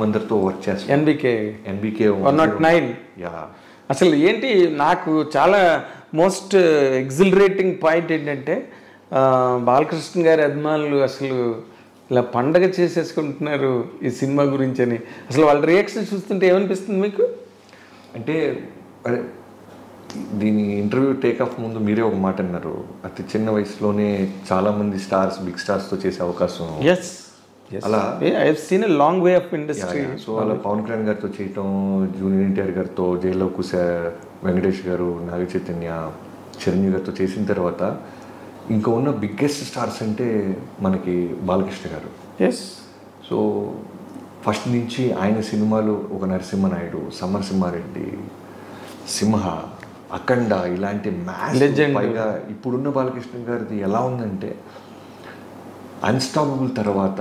అందరితో వర్క్ చేస్తాం. ఎన్బికే 109. అసలు ఏంటి నాకు చాలా మోస్ట్ ఎగ్జిలరేటింగ్ పాయింట్ ఏంటంటే బాలకృష్ణ గారి అభిమానులు అసలు ఇలా పండగ చేసేసుకుంటున్నారు ఈ సినిమా గురించి అని. అసలు వాళ్ళ రియాక్షన్ చూస్తుంటే ఏమనిపిస్తుంది మీకు? అంటే దీని ఇంటర్వ్యూ టేక్ ఆఫ్ ముందు మీరే ఒక మాట అన్నారు, అతి చిన్న వయసులోనే చాలామంది బిగ్ స్టార్స్తో చేసే అవకాశం. అలా I have seen a long way of industry. So అలా పవన్ కళ్యాణ్ గారితో చేయటం, జూనియర్ ఎన్టీఆర్ గారితో, జైల్లో కుశా, వెంకటేష్ గారు, నాగ చైతన్య, చిరంజీవి గారితో చేసిన తర్వాత ఇంకా ఉన్న బిగ్గెస్ట్ స్టార్స్ అంటే మనకి బాలకృష్ణ గారు. సో ఫస్ట్ నుంచి ఆయన సినిమాలు ఒక నరసింహనాయుడు, సమరసింహారెడ్డి, సింహ, అఖండ ఇలాంటి మ్యాచ్. పైగా ఇప్పుడున్న బాలకృష్ణ గారిది ఎలా ఉందంటే అన్స్టాపబుల్ తర్వాత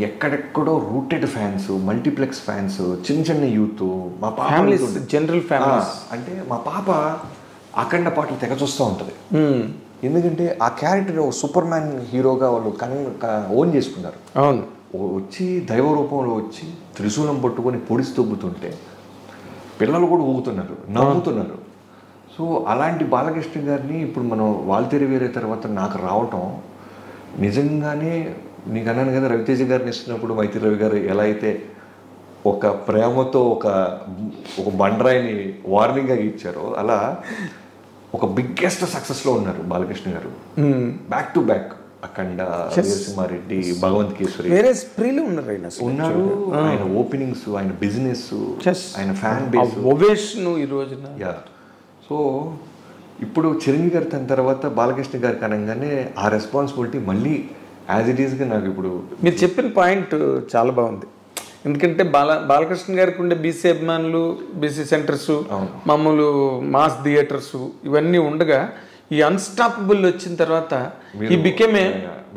ఎక్కడెక్కడో రూటెడ్ ఫ్యాన్స్, మల్టీప్లెక్స్ ఫ్యాన్స్, చిన్న చిన్న యూత్, మా పాప జనరల్ ఫ్యామిలీస్. అంటే మా పాప అఖండ పాటలు తెగ చూస్తూ ఉంటుంది. ఎందుకంటే ఆ క్యారెక్టర్ సూపర్ మ్యాన్ హీరోగా వాళ్ళు ఓన్ చేసుకున్నారు. అవును, వచ్చి దైవ రూపంలో వచ్చి త్రిశూలం పట్టుకొని పొడిసి తొబ్బుతుంటే పిల్లలు కూడా ఊగుతున్నారు, నవ్వుతున్నారు. సో అలాంటి బాలకృష్ణ గారిని ఇప్పుడు మనం వాల్తేరు వేరే తర్వాత నాకు రావటం నిజంగానే, నీకు అన్నాను కదా రవితేజ గారిని ఇస్తున్నప్పుడు మైత్రి రవి గారు ఎలా అయితే ఒక ప్రేమతో ఒక బండరాయిని వార్నింగ్గా ఇచ్చారో, అలా ఒక బిగ్గెస్ట్ సక్సెస్లో ఉన్నారు బాలకృష్ణ గారు. బ్యాక్ టు బ్యాక్ అఖండ, వీరసింహారెడ్డి, భగవంత్ కేసరి, వేరే స్ప్రీలు ఉన్నారు. ఆయన ఓపెనింగ్స్, ఆయన బిజినెస్, ఆయన ఫ్యాన్ బేస్, ఓవేషన్ ఈ రోజున. సో ఇప్పుడు చిరంజీవి గారి తన తర్వాత బాలకృష్ణ గారికి అనగానే ఆ రెస్పాన్సిబిలిటీ మళ్ళీ యాజ్ ఇట్ ఈస్గా నాకు ఇప్పుడు మీరు చెప్పిన పాయింట్ చాలా బాగుంది. ఎందుకంటే బాలకృష్ణ గారికి ఉండే బీసీ అభిమానులు, బీసీ సెంటర్స్, మామూలు మాస్ థియేటర్స్ ఇవన్నీ ఉండగా ఈ అన్స్టాపబుల్ వచ్చిన తర్వాత ఈ బికేమే.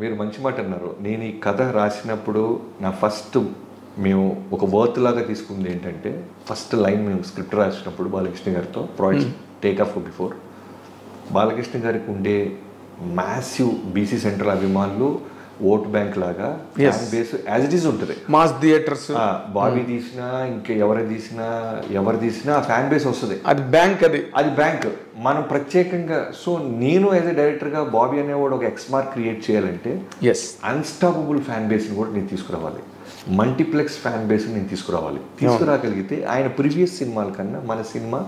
మీరు మంచి మాట అన్నారు. నేను ఈ కథ రాసినప్పుడు నా ఫస్ట్ మేము ఒక వర్త్ లాగా తీసుకుంది ఏంటంటే, ఫస్ట్ లైన్ మేము స్క్రిప్ట్ రాసినప్పుడు బాలకృష్ణ గారితో project take off before, Balakrishna గారికి ఉండే మ్యాసివ్ బీసీ సెంట్రల్ అభిమానులు ఓట్ బ్యాంక్ లాగా fan base as it is ఉంటుంది. మాస్ థియేటర్స్ బాబీ తీసినా ఇంకా ఎవరు తీసినా ఆ ఫ్యాన్ బేస్ వస్తుంది. అది బ్యాంక్, అది బ్యాంక్. మనం ప్రత్యేకంగా, సో నేను యాజ్ ఎ డైరెక్టర్గా బాబీ అనేవాడు ఒక ఎక్స్మార్క్ క్రియేట్ చేయాలంటే అన్స్టాపబుల్ ఫ్యాన్ బేస్ని కూడా నేను తీసుకురావాలి, మల్టీప్లెక్స్ ఫ్యాన్ బేస్ని నేను తీసుకురాగలిగితే ఆయన ప్రీవియస్ సినిమాల కన్నా మన సినిమా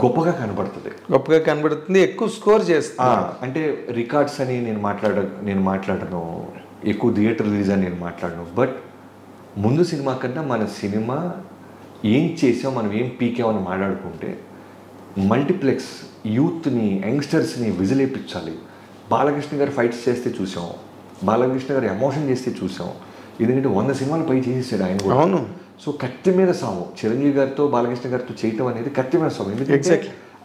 గొప్పగా కనబడుతుంది, ఎక్కువ స్కోర్ చేస్తాను. అంటే రికార్డ్స్ అని నేను మాట్లాడను, ఎక్కువ థియేటర్ రిలీజ్ అని నేను మాట్లాడను. బట్ ముందు సినిమా కన్నా మన సినిమా ఏం చేసాం, మనం ఏం పీకామని మాట్లాడుకుంటే మల్టీప్లెక్స్ యూత్ని, యంగ్స్టర్స్ని విజిలేపించాలి. బాలకృష్ణ గారు ఫైట్స్ చేస్తే చూసాం, బాలకృష్ణ గారు ఎమోషన్ చేస్తే చూసాం. ఎందుకంటే 100 సినిమాలు పై చేసేసాడు ఆయన కూడా. అవును. సో కత్తి మీద సాము చిరంజీవి గారితో బాలకృష్ణ గారితో చేయటం అనేది కత్తి మీద సాము. ఎందుకంటే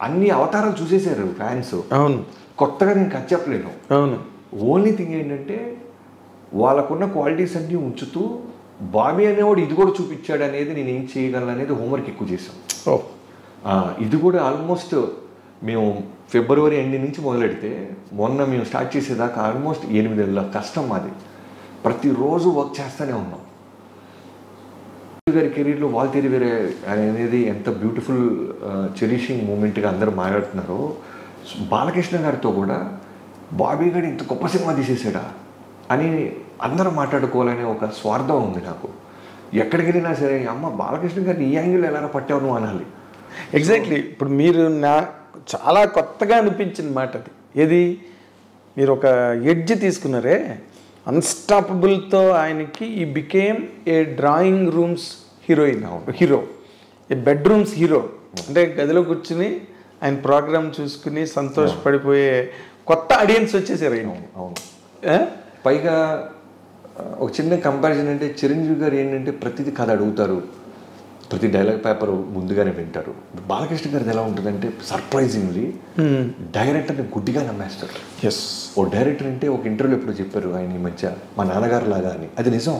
అన్ని అవతారాలు చూసేసారు ఫ్యాన్స్. అవును, కొత్తగా నేను కథ చెప్పలేను. అవును, ఓన్లీ థింగ్ ఏంటంటే వాళ్ళకున్న క్వాలిటీస్ అన్నీ ఉంచుతూ బాబీ అనేవాడు ఇది కూడా చూపించాడు అనేది నేను ఏం చేయగలను అనేది హోంవర్క్ ఎక్కువ చేసాం. ఇది కూడా ఆల్మోస్ట్ మేము ఫిబ్రవరి ఎండింగ్ నుంచి మొదలెడితే మొన్న మేము స్టార్ట్ చేసేదాకా ఆల్మోస్ట్ 8 నెలల కష్టం మాది. ప్రతిరోజు వర్క్ చేస్తూనే ఉన్నాం. గారి కెరీర్లో వాల్తేరు వేరే అనేది ఎంత బ్యూటిఫుల్ చెరిషింగ్ మూమెంట్గా అందరూ మాట్లాడుతున్నారో, బాలకృష్ణ గారితో కూడా బాబీ గారు ఇంత గొప్ప సినిమా తీసేసాడా అని అందరూ మాట్లాడుకోవాలనే ఒక స్వార్థం ఉంది నాకు. ఎక్కడికి వెళ్ళినా సరే అమ్మ బాలకృష్ణ గారిని ఈ యాంగిల్ ఎలా పట్టావు నువ్వు అనాలి. ఎగ్జాక్ట్లీ. ఇప్పుడు మీరు చాలా కొత్తగా అనిపించిన మాట అది. ఏది, మీరు ఒక ఎడ్జ్ తీసుకున్నారే అన్స్టాపబుల్తో. ఆయనకి he became a drawing rooms hero, A bedrooms hero. అంటే గదిలో కూర్చుని ఆయన ప్రోగ్రామ్ చూసుకుని సంతోషపడిపోయే కొత్త ఆడియన్స్ వచ్చేసారు ఆయన. అవును. పైగా ఒక చిన్న కంపారిజన్ అంటే చిరంజీవి గారు ఏంటంటే ప్రతిదీ కథ అడుగుతారు, ప్రతి డైలాగ్ పేపర్ ముందుగానే వింటారు. బాలకృష్ణ గారిది ఎలా ఉంటుందంటే సర్ప్రైజింగ్లీ డైరెక్టర్ని గుడ్డిగా నమ్మేస్తారు. ఓ డైరెక్టర్ అంటే ఒక ఇంటర్వ్యూలో ఎప్పుడు చెప్పారు ఆయన ఈ మధ్య, మా నాన్నగారు లాగా అని. అది నిజం.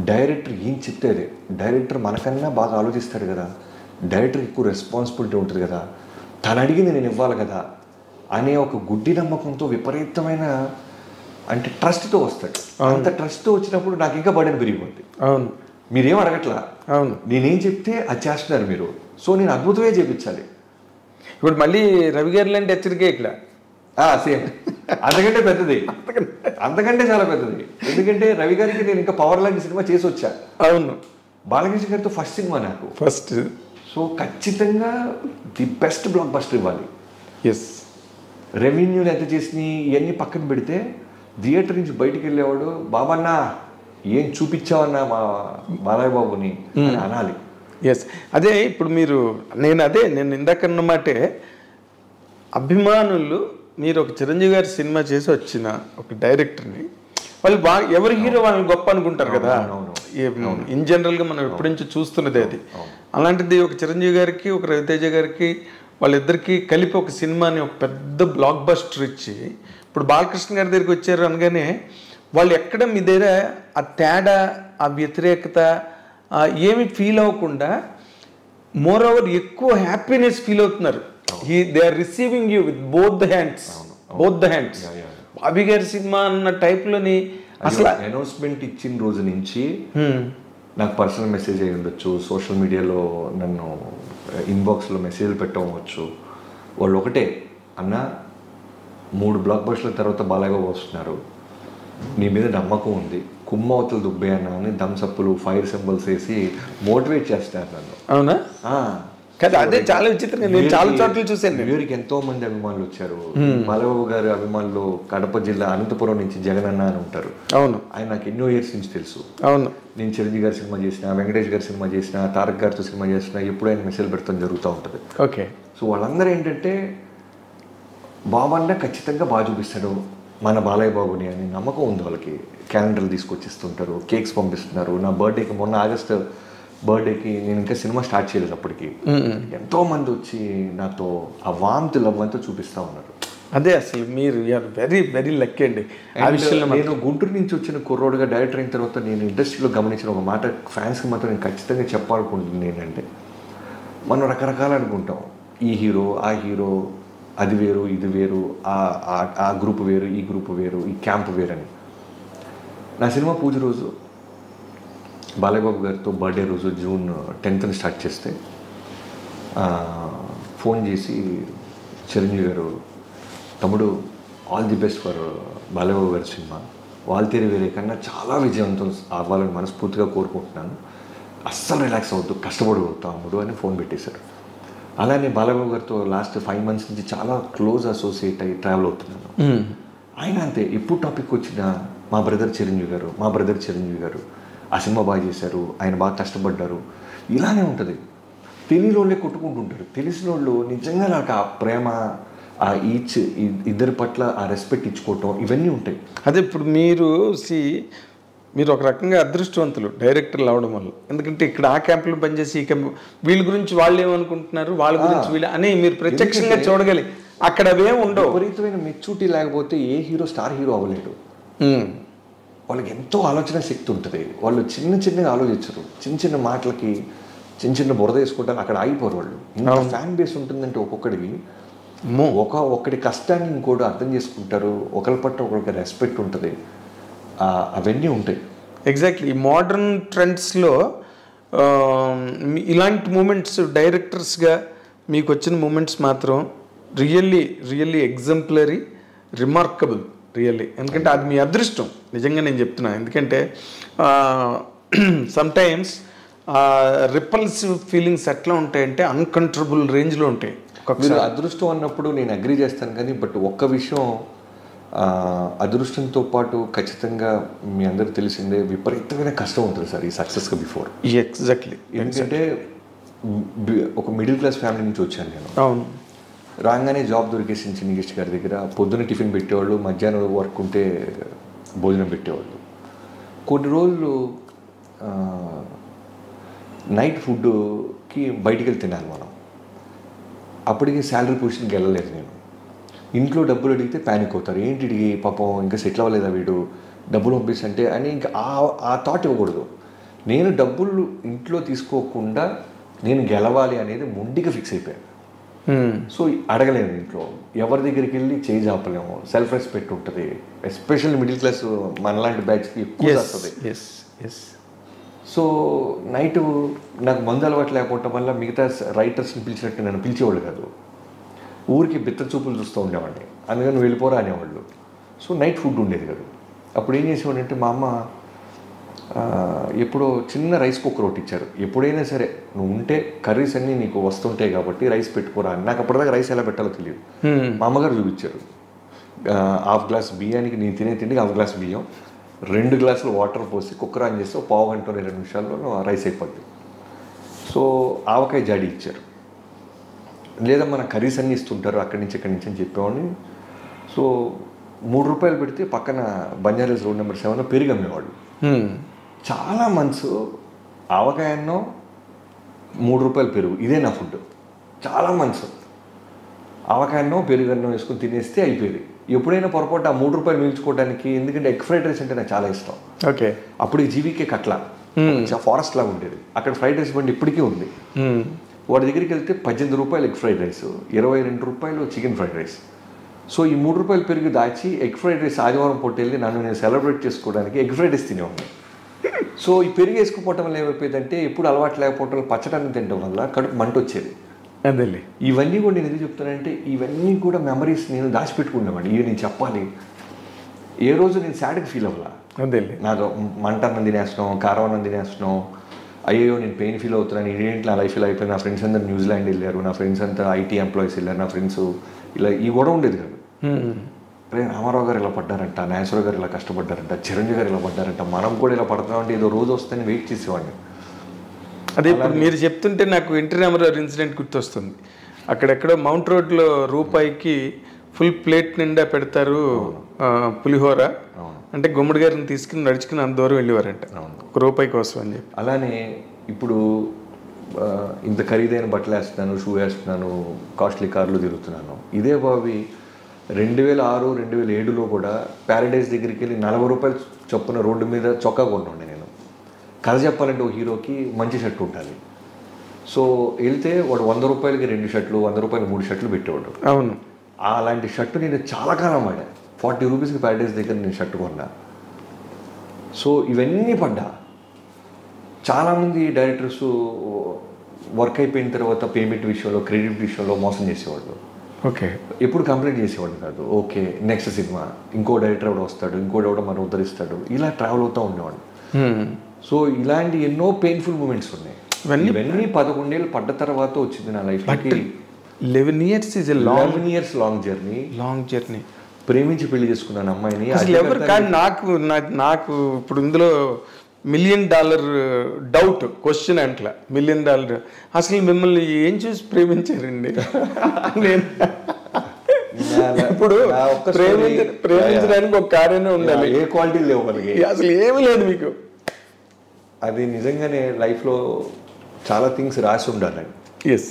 డైరెక్టర్ ఏం చెప్తే అదే. డైరెక్టర్ మనకన్నా బాగా ఆలోచిస్తాడు కదా, డైరెక్టర్ ఎక్కువ రెస్పాన్సిబిలిటీ ఉంటుంది కదా, తను అడిగింది నేను ఇవ్వాలి కదా అనే ఒక గుడ్డి నమ్మకంతో విపరీతమైన అంటే ట్రస్ట్తో వస్తాడు. అంత ట్రస్ట్తో వచ్చినప్పుడు నాకు ఇంకా బర్డెన్ పెరిగిపోద్ది. అవును, మీరేం అడగట్లా, అవును, నేనేం చెప్తే అది చేస్తున్నారు మీరు, సో నేను అద్భుతమే చేయించాలి. ఇప్పుడు మళ్ళీ రవి గారి లాంటి హెచ్చరికే ఇక్కడ సేమ్ అంతకంటే పెద్దది, అంతకంటే చాలా పెద్దది. ఎందుకంటే రవి గారికి నేను ఇంకా పవర్ లాంటి సినిమా చేసి వచ్చా. అవును, బాలకృష్ణ గారితో ఫస్ట్ సినిమా నాకు. ఫస్ట్. సో ఖచ్చితంగా ది బెస్ట్ బ్లాక్ బస్టర్ ఇవ్వాలి. ఎస్. రెవెన్యూలు ఎంత చేసినాయి ఇవన్నీ పక్కన పెడితే థియేటర్ నుంచి బయటికి వెళ్ళేవాడు బాబన్నా ఏం చూపించావన్నా మా బాలయ్య బాబుని అని అనాలి. ఎస్. అదే ఇప్పుడు నేను ఇందాకన్నమాటే అభిమానులు మీరు ఒక చిరంజీవి గారి సినిమా చేసి వచ్చిన ఒక డైరెక్టర్ని వాళ్ళు బాగా ఎవరి హీరో వాళ్ళని గొప్ప అనుకుంటారు కదా. ఇన్ జనరల్గా మనం ఎప్పటి నుంచో చూస్తున్నది అది. అలాంటిది ఒక చిరంజీవి గారికి ఒక రవితేజ గారికి వాళ్ళిద్దరికీ కలిపి ఒక సినిమాని ఒక పెద్ద బ్లాక్ బస్టర్ ఇచ్చి ఇప్పుడు బాలకృష్ణ గారి దగ్గరికి వచ్చారు అనగానే వాళ్ళు ఎక్కడ మీ దగ్గర ఆ తేడా, ఆ వ్యతిరేకత ఏమి ఫీల్ అవ్వకుండా మోర్ ఓవర్ ఎక్కువ హ్యాపీనెస్ ఫీల్ అవుతున్నారు. They are receiving you with both the hands. Bobby గారి సినిమా అన్న టైప్లోని అసలు అనౌన్స్మెంట్ ఇచ్చిన రోజు నుంచి నాకు పర్సనల్ మెసేజ్ అయ్యి ఉండొచ్చు, సోషల్ మీడియాలో నన్ను ఇన్బాక్స్లో మెసేజ్లు పెట్టవచ్చు. వాళ్ళు ఒకటే అన్న 3 బ్లాక్ బస్టర్ల తర్వాత బాలయ్య వస్తున్నారు, నీ మీద నమ్మకం ఉంది, కుమ్మవతలు దుబ్బే అన్న అని థమ్సప్లు ఫైర్ సింబల్స్ వేసి మోటివేట్ చేస్తారు నన్ను. అవునా? కదా, అదే చాలా విచిత్రంగా నేను చాలా చోట్ల చూసాను. వీరికి ఎంతో మంది అభిమానులు వచ్చారు. బాలబాబు గారి అభిమానులు కడప జిల్లా అనంతపురం నుంచి జగన్ అన్న అని ఉంటారు. అవును, ఆయన నాకు ఎన్నో ఇయర్స్ నుంచి తెలుసు. అవును, నేను చిరంజీవి గారి సినిమా చేసిన, వెంకటేష్ గారి సినిమా చేసిన, తారక్ గారితో సినిమా చేసిన, ఎప్పుడు ఆయన మెసేజ్ పెడతాం జరుగుతూ ఉంటుంది. ఓకే. సో వాళ్ళందరూ ఏంటంటే బాబన్న ఖచ్చితంగా బాగా చూపిస్తాడు మన బాలయ్య బాబుని అని నమ్మకం ఉంది వాళ్ళకి. క్యాలెండర్లు తీసుకొచ్చిస్తుంటారు, కేక్స్ పంపిస్తున్నారు. నా బర్త్డేకి మొన్న ఆగస్ట్ బర్త్డేకి నేను ఇంకా సినిమా స్టార్ట్ చేయలేదు, అప్పటికి ఎంతో మంది వచ్చి నాతో ఆ వామ్త్ లవ్ అంతా చూపిస్తూ ఉన్నారు. అదే అసలు మీరు వెరీ వెరీ లక్కీ అండి. ఆ విషయంలో నేను గుంటూరు నుంచి వచ్చిన కుర్రోడుగా డైరెక్టర్ అయిన తర్వాత నేను ఇండస్ట్రీలో గమనించిన ఒక మాట ఫ్యాన్స్కి మాత్రం నేను ఖచ్చితంగా చెప్పాలనుకుంటుంది ఏంటంటే, మనం రకరకాలు అనుకుంటాం, ఈ హీరో ఆ హీరో, అది వేరు ఇది వేరు, ఆ గ్రూప్ వేరు ఈ గ్రూప్ వేరు, ఈ క్యాంప్ వేరు అని. నా సినిమా పూజ రోజు బాలయ్యబాబు గారితో బర్త్డే రోజు జూన్ 10th స్టార్ట్ చేస్తే ఫోన్ చేసి చిరంజీవి గారు, తమ్ముడు all the best for Balayyababu గారి సినిమా, వాల్తేరు వేరే కన్నా చాలా విజయవంతం అవ్వాలని మనస్ఫూర్తిగా కోరుకుంటున్నాను, అస్సలు రిలాక్స్ అవ్వద్దు, కష్టపడవద్దు తమ్ముడు అని ఫోన్ పెట్టేశారు. అలానే బాలయ్యబాబు గారితో లాస్ట్ 5 months నుంచి చాలా క్లోజ్ అసోసియేట్ అయ్యి ట్రావెల్ అవుతున్నాను. ఆయన అంతే, ఎప్పుడు టాపిక్ వచ్చినా మా బ్రదర్ చిరంజీవి గారు ఆ సినిమా బాగా చేశారు, ఆయన బాగా కష్టపడ్డారు, ఇలానే ఉంటుంది. తెలియని వాళ్ళే కొట్టుకుంటుంటారు, తెలిసిన వాళ్ళు నిజంగా నాకు ఆ ప్రేమ, ఆ ఇద్దరి పట్ల ఆ రెస్పెక్ట్ ఇచ్చుకోవటం, ఇవన్నీ ఉంటాయి. అదే ఇప్పుడు మీరు ఒక రకంగా అదృష్టవంతులు డైరెక్టర్లు అవడం వల్ల. ఎందుకంటే ఇక్కడ ఆ క్యాంపులో పనిచేసి ఈ క్యాంపు వీళ్ళ గురించి వాళ్ళు ఏమనుకుంటున్నారు, వాళ్ళ గురించి వీళ్ళు అని మీరు ప్రత్యక్షంగా చూడగలి. అక్కడ అవేం ఉండవు. విపరీతమైన మెచ్యూరిటీ లేకపోతే ఏ హీరో స్టార్ హీరో అవ్వలేడు. వాళ్ళకి ఎంతో ఆలోచన శక్తి ఉంటుంది. వాళ్ళు చిన్నగా ఆలోచించరు, చిన్న మాటలకి చిన్న బురద వేసుకోవడానికి అక్కడ ఆగిపోరు వాళ్ళు. ఇంత ఫ్యాన్ బేస్ ఉంటుందంటే ఒక్కొక్కడికి ఒక్కడి కష్టాన్ని ఇంకోటి అర్థం చేసుకుంటారు, ఒకరి పట్ల ఒకరికి రెస్పెక్ట్ ఉంటుంది, అవన్నీ ఉంటాయి. ఎగ్జాక్ట్లీ. ఈ మోడర్న్ ట్రెండ్స్లో ఇలాంటి మూమెంట్స్ డైరెక్టర్స్గా మీకు వచ్చిన మూమెంట్స్ మాత్రం రియల్లీ ఎగ్జంప్లరీ, రిమార్కబుల్ రియల్లీ. ఎందుకంటే అది మీ అదృష్టం నిజంగా నేను చెప్తున్నా. ఎందుకంటే సమ్టైమ్స్ రిపల్సివ్ ఫీలింగ్స్ ఎట్లా ఉంటాయంటే అన్కంట్రోలబుల్ రేంజ్లో ఉంటాయి. అదృష్టం అన్నప్పుడు నేను అగ్రీ చేస్తాను, కానీ బట్ ఒక్క విషయం, అదృష్టంతో పాటు ఖచ్చితంగా మీ అందరికి తెలిసిందే విపరీతమైన కష్టం ఉంటుంది సార్ ఈ సక్సెస్గా బిఫోర్. ఎగ్జాక్ట్లీ. ఎందుకంటే ఒక మిడిల్ క్లాస్ ఫ్యామిలీ నుంచి వచ్చాను నేను. అవును. రాగానే జాబ్ దొరికేసి చిన్నగిష్టి గారి దగ్గర పొద్దున్న టిఫిన్ పెట్టేవాళ్ళు, మధ్యాహ్నం వర్క్ ఉంటే భోజనం పెట్టేవాళ్ళు. కొన్ని రోజులు నైట్ ఫుడ్కి బయటికి వెళ్ళి తినాలి మనం. అప్పటికి శాలరీ పొజిషన్కి వెళ్ళలేదు నేను. ఇంట్లో డబ్బులు అడిగితే ప్యానిక్ అవుతారు, ఏంటి పాపం ఇంకా సెటిల్ అవ్వలేదా వీడు, డబ్బులు పంపిస్తుంటే అని. ఇంకా ఆ థాట్ ఇవ్వకూడదు. నేను డబ్బులు ఇంట్లో తీసుకోకుండా నేను గెలవాలి అనేది మొండిగా ఫిక్స్ అయిపోయాను. సో అడగలేము ఇంట్లో, ఎవరి దగ్గరికి వెళ్ళి చేయి చాపలేము, సెల్ఫ్ రెస్పెక్ట్ ఉంటుంది. ఎస్పెషల్లీ మిడిల్ క్లాస్ మనలాంటి బ్యాచ్కి ఎక్కువ వస్తుంది. సో నైట్ నాకు మందు అలవాటు లేకపోవటం వల్ల మిగతా రైటర్స్ని పిలిచినట్టు నన్ను పిలిచేవాళ్ళు కాదు, ఊరికి బిత్త చూపులు చూస్తూ ఉండేవాడిని. అందుకని వెళ్ళిపోరా అనేవాళ్ళు. సో నైట్ ఫుడ్ ఉండేది కాదు. అప్పుడు ఏం చేసేవాడు అంటే మా అమ్మ ఎప్పుడో చిన్న రైస్ కుక్కర్ ఒకటి ఇచ్చారు. ఎప్పుడైనా సరే నువ్వు ఉంటే కర్రీస్ అన్నీ నీకు వస్తుంటాయి కాబట్టి రైస్ పెట్టుకోరా అని. నాకు అప్పటిదాకా రైస్ ఎలా పెట్టాలో తెలియదు. మా అమ్మగారు చూపించారు. హాఫ్ గ్లాస్ బియ్యానికి నేను తినే తిండికి హాఫ్ గ్లాస్ బియ్యం, 2 గ్లాసులు వాటర్ పోసి కుక్కర్ ఆన్ చేస్తే 1/2 గంట 20 నిమిషాల్లో రైస్ అయిపోద్ది. సో ఆవకాయ జాడి ఇచ్చారు. లేదా మన కర్రీస్ అన్నీ ఇస్తుంటారు అక్కడి నుంచి ఇక్కడి నుంచి అని చెప్పేవాడిని. సో 3 రూపాయలు పెడితే పక్కన బంజారాస్ రోడ్ నెంబర్ 7లో పెరుగు అమ్మేవాళ్ళు. చాలా మంత్స్ ఆవకాయ అన్నం 3 రూపాయలు పెరుగు, ఇదే నా ఫుడ్. చాలా మంత్స్ ఆవకాయ అన్నం పెరుగు అన్నం వేసుకుని తినేస్తే అయిపోయేది. ఎప్పుడైనా పొరపాటు ఆ 3 రూపాయలు మిల్చుకోవడానికి, ఎందుకంటే ఎగ్ ఫ్రైడ్ రైస్ అంటే నాకు చాలా ఇష్టం. ఓకే. అప్పుడు ఈ జీవీకే కట్ల ఫారెస్ట్ లాగా ఉండేది. అక్కడ ఫ్రైడ్ రైస్ బండి ఇప్పటికీ ఉంది. వాడి దగ్గరికి వెళ్తే 18 రూపాయలు ఎగ్ ఫ్రైడ్ రైస్, 22 రూపాయలు చికెన్ ఫ్రైడ్ రైస్. సో ఈ 3 రూపాయలు పెరిగి దాచి ఎగ్ ఫ్రైడ్ రైస్ ఆదివారం పూట వెళ్ళి నేను సెలబ్రేట్ చేసుకోవడానికి ఎగ్ ఫ్రైడ్ రైస్ తినేవాడిని. సో ఈ పెరుగు వేసుకుపోవటం వల్ల ఏమైపోయిందంటే ఎప్పుడు అలవాటు లేకపోవటం, పచ్చడాన్ని తినడం వల్ల కడుపు మంట వచ్చేది. అదేలే. ఇవన్నీ కూడా నేను ఎందుకు చెప్తానంటే ఇవన్నీ కూడా మెమరీస్ నేను దాచిపెట్టుకున్నామండి. ఇవి నేను చెప్పాలి. ఏ రోజు నేను సాడ్గా ఫీల్ అవ్వాలా. అదేలే. నాకు మంట అన్నం తినేస్తున్నాం, కారం అన్నం తినేస్తున్నాం, అయ్యో నేను పెయిన్ ఫీల్ అవుతున్నాను, ఇదేంటి నా లైఫ్ ఇలా అయిపోయింది, నా ఫ్రెండ్స్ అందరూ న్యూజిలాండ్ వెళ్ళారు, నా ఫ్రెండ్స్ అంతా ఐటీ ఎంప్లాయీస్ వెళ్ళారు, నా ఫ్రెండ్స్ ఇలా ఈ గొడవ ఉండేది కాదు. రే రామారావు గారు ఇలా పడ్డారంట, నాగేశ్వరరావు గారు ఇలా కష్టపడ్డారంట, చిరంజీవి గారు ఇలా పడ్డారంట, మనం కూడా ఇలా పడుతున్నామంటే ఏదో రోజు వస్తుందని వెయిట్ చేసేవాడిని. అదే ఇప్పుడు మీరు చెప్తుంటే నాకు ఎన్టీ రామారావు ఇన్సిడెంట్ గుర్తొస్తుంది. అక్కడెక్కడో మౌంట్ రోడ్లో రూపాయికి ఫుల్ ప్లేట్ నిండా పెడతారు పులిహోర అంటే గుమ్మడి గారిని తీసుకుని నడుచుకుని అంత దూరం వెళ్ళేవారంట 1 రూపాయి కోసం అని చెప్పి. అలానే ఇప్పుడు ఇంత ఖరీదైన బట్టలు వేస్తున్నాను, షూ వేస్తున్నాను, కాస్ట్లీ కార్లు తిరుగుతున్నాను. ఇదే బాబీ 2006, 2007లో కూడా ప్యారడైజ్ దగ్గరికి వెళ్ళి 40 రూపాయలు చొప్పున రోడ్డు మీద చొక్కా కొంటుండే నేను. కథ చెప్పాలంటే ఒక హీరోకి మంచి షర్ట్ ఉండాలి. సో వెళ్తే వాడు 100 రూపాయలకి 2 షర్ట్లు, 100 రూపాయలకి 3 షర్ట్లు పెట్టేవాడు. అవును. అలాంటి షర్టు నేను చాలా కాలం వాడా. 40 రూపీస్కి ప్యారడైజ్ దగ్గర నేను షర్టు కొన్నా. సో ఇవన్నీ పడ్డా. చాలామంది డైరెక్టర్స్ వర్క్ అయిపోయిన తర్వాత పేమెంట్ విషయంలో, క్రెడిట్ విషయంలో మోసం చేసేవాళ్ళు. ఓకే. ఎప్పుడు కంప్లైంట్ చేసేవాళ్ళు కాదు. ఓకే నెక్స్ట్ సినిమా ఇంకో డైరెక్టర్ ఎవడో వస్తాడు, ఇంకోటి ఎవడో మనం ఉద్ధరిస్తాడు, ఇలా ట్రావెల్ అవుతూ ఉండేవాడు. సో ఇలాంటి ఎన్నో పెయిన్ఫుల్ మూమెంట్స్ ఉన్నాయి. ఇవన్నీ 11 ఏళ్ళు పడ్డ తర్వాత వచ్చింది నా లైఫ్కి. 11 years is a long journey. ప్రేమించి పెళ్లి చేసుకున్నాను అమ్మాయిని. ఎవరు కానీ నాకు ఇప్పుడు ఇందులో $1 million డౌట్ క్వశ్చన్ అంట్లా. $1 million అసలు మిమ్మల్ని ఏం చూసి ప్రేమించారండి? నేను ఇప్పుడు ప్రేమించడానికి ఒక కార్యమే ఉండాలి, ఏ క్వాలిటీ లేవు మనకి, అసలు ఏమీ లేదు మీకు. అది నిజంగానే లైఫ్లో చాలా థింగ్స్ రాసి ఉండాలండి. ఎస్.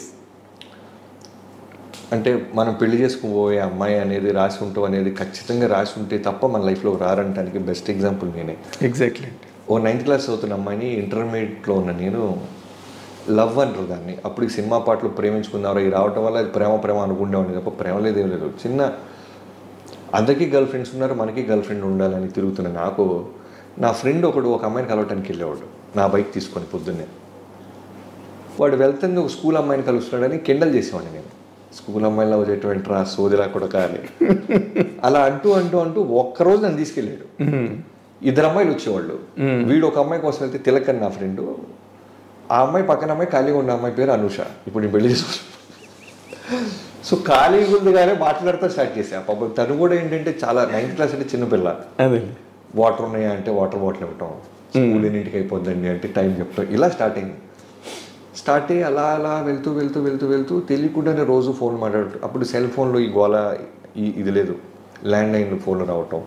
అంటే మనం పెళ్లి చేసుకుపోయే అమ్మాయి అనేది రాసి ఉంటాం అనేది ఖచ్చితంగా రాసి ఉంటే తప్ప మన లైఫ్లో రారంటానికి బెస్ట్ ఎగ్జాంపుల్ నేనే. ఎగ్జాక్ట్లీ. ఓ 9th క్లాస్ చదువుతున్న అమ్మాయిని ఇంటర్మీడియట్లో ఉన్న నేను లవ్ అంటారు దాన్ని. అప్పుడు సినిమా పాటలు ప్రేమించుకున్నారు, ఈ రావటం వల్ల అది ప్రేమ అనుకుండేవాడిని తప్ప ప్రేమ లేదేం లేదు. చిన్న అందరికీ గర్ల్ ఫ్రెండ్స్ ఉన్నారు, మనకి గర్ల్ ఫ్రెండ్ ఉండాలని తిరుగుతున్న నాకు నా ఫ్రెండ్ ఒక అమ్మాయిని కలవటానికి వెళ్ళేవాడు నా బైక్ తీసుకొని పొద్దున్నే. వాడు వెళ్తుంది ఒక స్కూల్ అమ్మాయిని కలుస్తున్నాడని కెండల్ చేసేవాడిని నేను. స్కూల్ అమ్మాయిలో వచ్చేటువంటి రా సోదిలా కూడా కానీ అలా అంటూ ఒక్కరోజు నన్ను తీసుకెళ్ళాడు. 2 అమ్మాయిలు వచ్చేవాళ్ళు. వీడు ఒక అమ్మాయి కోసం వెళ్తే తిలక్ అని నా ఫ్రెండ్, ఆ అమ్మాయి పక్కన అమ్మాయి ఖాళీగా ఉన్న అమ్మాయి పేరు అనూష. ఇప్పుడు నేను పెళ్లి చేసుకున్నాను. సో ఖాళీగా ఉందిగానే మాట్లాడుతూ స్టార్ట్ చేశా. పాపం తను కూడా ఏంటంటే చాలా 9th క్లాస్ అంటే చిన్నపిల్ల. వాటర్ ఉన్నాయా అంటే వాటర్ బాటిల్ ఇవ్వటం, స్కూల్ ఎన్నింటికి అయిపోద్దండి అంటే టైం చెప్తాం. ఇలా స్టార్ట్ అయ్యి అలా వెళ్తూ తెలియకుండానే రోజు ఫోన్ మాట్లాడుతూ. అప్పుడు సెల్ ఫోన్లో ఈ గోళ ఇది లేదు, ల్యాండ్ లైన్ ఫోన్లు రావటం.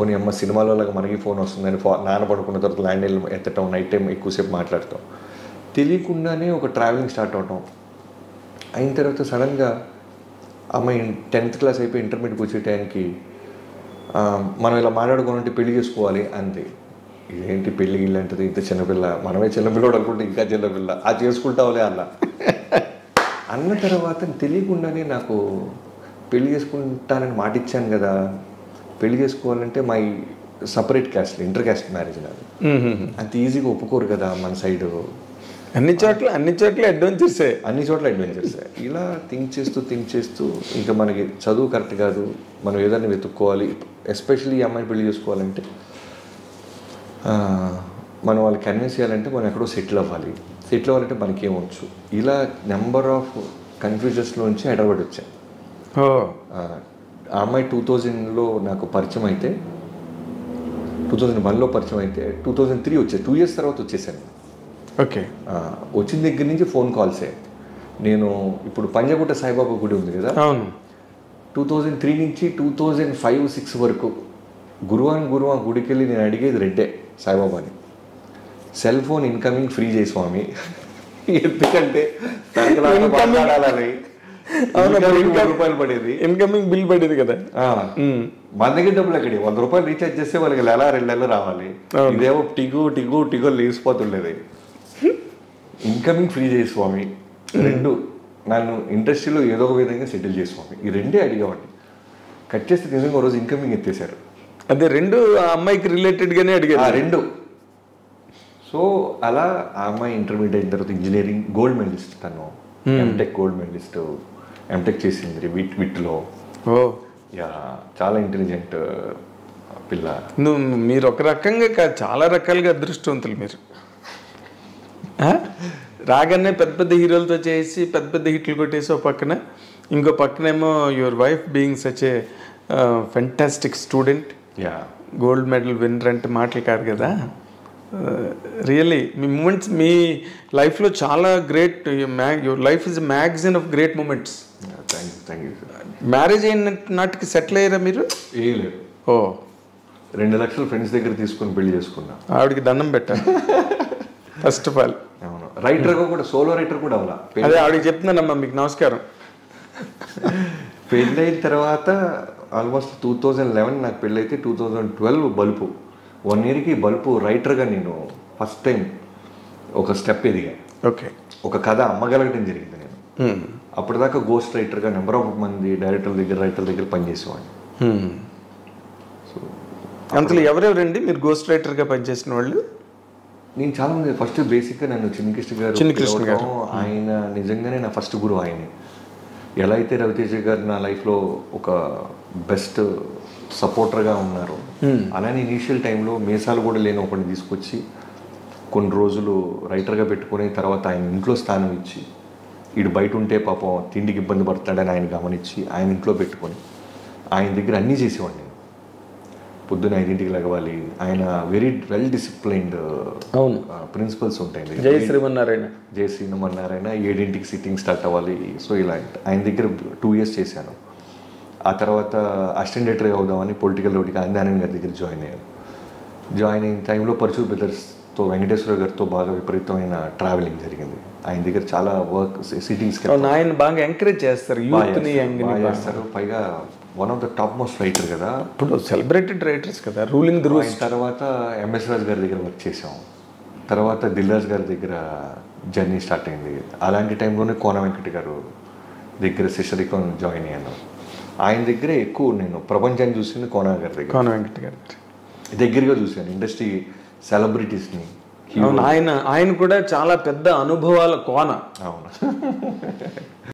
ఓని అమ్మ సినిమాలో లాగా మనకి ఫోన్ వస్తుందని నాన్న పడుకున్న తర్వాత ల్యాండ్ లైన్ ఎత్తటం, నైట్ టైం ఎక్కువసేపు మాట్లాడతాం. తెలియకుండానే ఒక ట్రావెలింగ్ స్టార్ట్ అవటం. అయిన తర్వాత సడన్గా అమ్మాయి 10th క్లాస్ అయిపోయి ఇంటర్మీడియట్కి వచ్చే టైంకి మనం ఇలా మాట్లాడుకోవాలంటే పెళ్లి చేసుకోవాలి అంతే. ఇదేంటి పెళ్ళి ఇల్లంటది, ఇంత చిన్నపిల్ల, మనమే చిన్నపిల్లడు అనుకుంటే ఇంకా చిన్నపిల్ల, అది చేసుకుంటావులే అన్న. అన్న తర్వాత తెలియకుండానే నాకు పెళ్లి చేసుకుంటానని మాట ఇచ్చాను కదా, పెళ్లి చేసుకోవాలంటే మా separate caste, inter caste marriage నాది. అంత ఈజీగా ఒప్పుకోరు కదా మన సైడ్. అన్ని చోట్ల అడ్వెంచర్సే, అన్ని చోట్ల అడ్వెంచర్సే. ఇలా థింక్ చేస్తూ ఇంకా మనకి చదువు కరెక్ట్ కాదు, మనం ఏదైనా వెతుక్కోవాలి. ఎస్పెషల్లీ ఈ అమ్మాయిని పెళ్లి చేసుకోవాలంటే మనం వాళ్ళకి కన్విన్స్ చేయాలంటే మనం ఎక్కడో సెటిల్ అవ్వాలంటే మనకేమొచ్చు. ఇలా నెంబర్ ఆఫ్ కన్ఫ్యూజన్స్లోంచి హైదరాబాద్ వచ్చాను. ఆ అమ్మాయి 2000లో నాకు పరిచయం అయితే, 2001లో పరిచయం అయితే 2003 వచ్చేది. 2 years తర్వాత వచ్చేసాను. ఓకే. వచ్చిన దగ్గర నుంచి ఫోన్ కాల్సే. నేను ఇప్పుడు పంజాగుట్ట సాయిబాబా గుడి ఉంది కదా, అవును, 2003 నుంచి 2005-06 వరకు గురువారం గుడికి వెళ్ళి నేను అడిగేది రెడ్డే సాయిబాబాని, సెల్ ఫోన్ ఇన్కమింగ్ ఫ్రీ చేయి స్వామి, ఎందుకంటే రూపాయలు పడేది, ఇన్కమింగ్ బిల్ పడేది కదా. మన దగ్గర డబ్బులు ఎక్కడి, 100 రూపాయలు రీఛార్జ్ చేస్తే వాళ్ళకి 2 నెలలు రావాలి. ఇదేమో టిగో లేచిపోతుండేది. ఇన్కమింగ్ ఫ్రీ చేయి స్వామి, 2 నన్ను ఇండస్ట్రీలో ఏదో ఒక విధంగా సెటిల్ చేసి స్వామి, ఈ 2 అడిగేవాడిని. కట్ చేస్తే నిజంగా రోజు ఇన్కమింగ్ ఎత్తేసారు. అదే 2 ఆ అమ్మాయికి రిలేటెడ్గానే అడిగారు. 2. సో అలా ఆ అమ్మాయి ఇంటర్మీడియట్ అయిన తర్వాత ఇంజనీరింగ్ గోల్డ్ మెడలిస్ట్, తను ఎంటెక్ గోల్డ్ మెడలిస్ట్, ఎంటెక్ చేసింది విట్లో. యా, చాలా ఇంటెలిజెంట్ పిల్ల. మీరు ఒక రకంగా కాదు, చాలా రకాలుగా అదృష్టవంతులు మీరు. రాగానే పెద్ద హీరోలతో చేసి పెద్ద హిట్లు కొట్టేసి ఒక పక్కన, ఇంకో పక్కనేమో your wife being such a fantastic student, gold medal winner అంటే మాటలు కాదు కదా. రియల్లీ మీ మూమెంట్స్ మీ లైఫ్లో చాలా great. Your life is magazine of great moments. Thank you. Marriage అయిన నాటికి సెటిల్ అయ్యారా మీరు? లేదు. 2 లక్షలు ఫ్రెండ్స్ దగ్గర తీసుకుని పెళ్లి చేసుకున్నా. ఆవిడకి దండం పెట్టాను ఫస్ట్ ఆఫ్ ఆల్. అవును, రైటర్గా కూడా, సోలో రైటర్ కూడా అవ్వాలా. అదే ఆవిడకి చెప్తున్నానమ్మా, మీకు నమస్కారం. పెళ్ళి అయిన తర్వాత ఆల్మోస్ట్ 2011 నాకు పెళ్ళి అయితే 2012 బల్పు 1 yearకి బల్పు రైటర్గా నేను ఫస్ట్ టైం ఒక స్టెప్ ఎదిగా. ఓకే. ఒక కథ అమ్మగలగడం జరిగింది నేను. అప్పటిదాకా గోస్ట్ రైటర్గా నెంబర్ ఆఫ్ మంది రైటర్ల దగ్గర పనిచేసేవాడిని. సో అంతలో ఎవరెవరండి మీరు గోస్ట్ రైటర్గా పనిచేసిన వాళ్ళు? నేను చాలా మంది. ఫస్ట్ బేసిక్గా నన్ను చిన్నకృష్ణ గారు, ఆయన నిజంగానే నా ఫస్ట్ గురువు ఆయనే. ఎలా అయితే రవితేజ గారు నా లైఫ్లో ఒక బెస్ట్ సపోర్టర్గా ఉన్నారు, అలానే ఇనీషియల్ టైంలో మీసాలు కూడా లేని ఒకరిని తీసుకొచ్చి కొన్ని రోజులు రైటర్గా పెట్టుకుని తర్వాత ఆయన ఇంట్లో స్థానం ఇచ్చి, వీడు బయట ఉంటే పాపం తిండికి ఇబ్బంది పడతాడని ఆయన గమనించి ఆయన ఇంట్లో పెట్టుకొని ఆయన దగ్గర అన్నీ చేసేవాడిని. పొద్దున్న 5ంటికి లెగవాలి. ఆయన వెరీ వెల్ డిసిప్లైన్డ్ ప్రిన్సిపల్స్ ఉంటాయి. జై శ్రీమన్నారాయణ 7ంటికి సిట్టింగ్ స్టార్ట్ అవ్వాలి. సో ఇలా ఆయన దగ్గర 2 years చేశాను. ఆ తర్వాత అసిస్టెంట్ ఎడిటర్గా అవుదామని పొలిటికల్ రోడ్కి ఆంజనేయ గారి దగ్గర జాయిన్ అయిన టైంలో పరచూర్ బ్రదర్స్తో, వెంకటేశ్వర గారితో బాగా విపరీతమైన ట్రావెలింగ్ జరిగింది. ఆయన దగ్గర చాలా వర్క్, సిట్టింగ్స్ ఆయన బాగా ఎంకరేజ్ చేస్తారు, చేస్తారు. పైగా one of the top most writer కదా, ఇప్పుడు సెలబ్రేటెడ్ రైటర్స్ కదా, రూలింగ్ ది రూల్స్. తర్వాత ఎంఎస్ రాజు గారి దగ్గర వర్క్ చేసాం. తర్వాత దిల్రాజ్ గారి దగ్గర జర్నీ స్టార్ట్ అయింది. అలాంటి టైంలోనే కోన వెంకట గారు దగ్గర శిష్యరికం జాయిన్ అయ్యాను. ఆయన దగ్గరే ఎక్కువ నేను ప్రపంచాన్ని చూసింది కోన గారి దగ్గర. కోన వెంకట గారి దగ్గరగా చూశాను ఇండస్ట్రీ సెలబ్రిటీస్ని. ఆయన కూడా చాలా పెద్ద అనుభవాల కోన. అవును.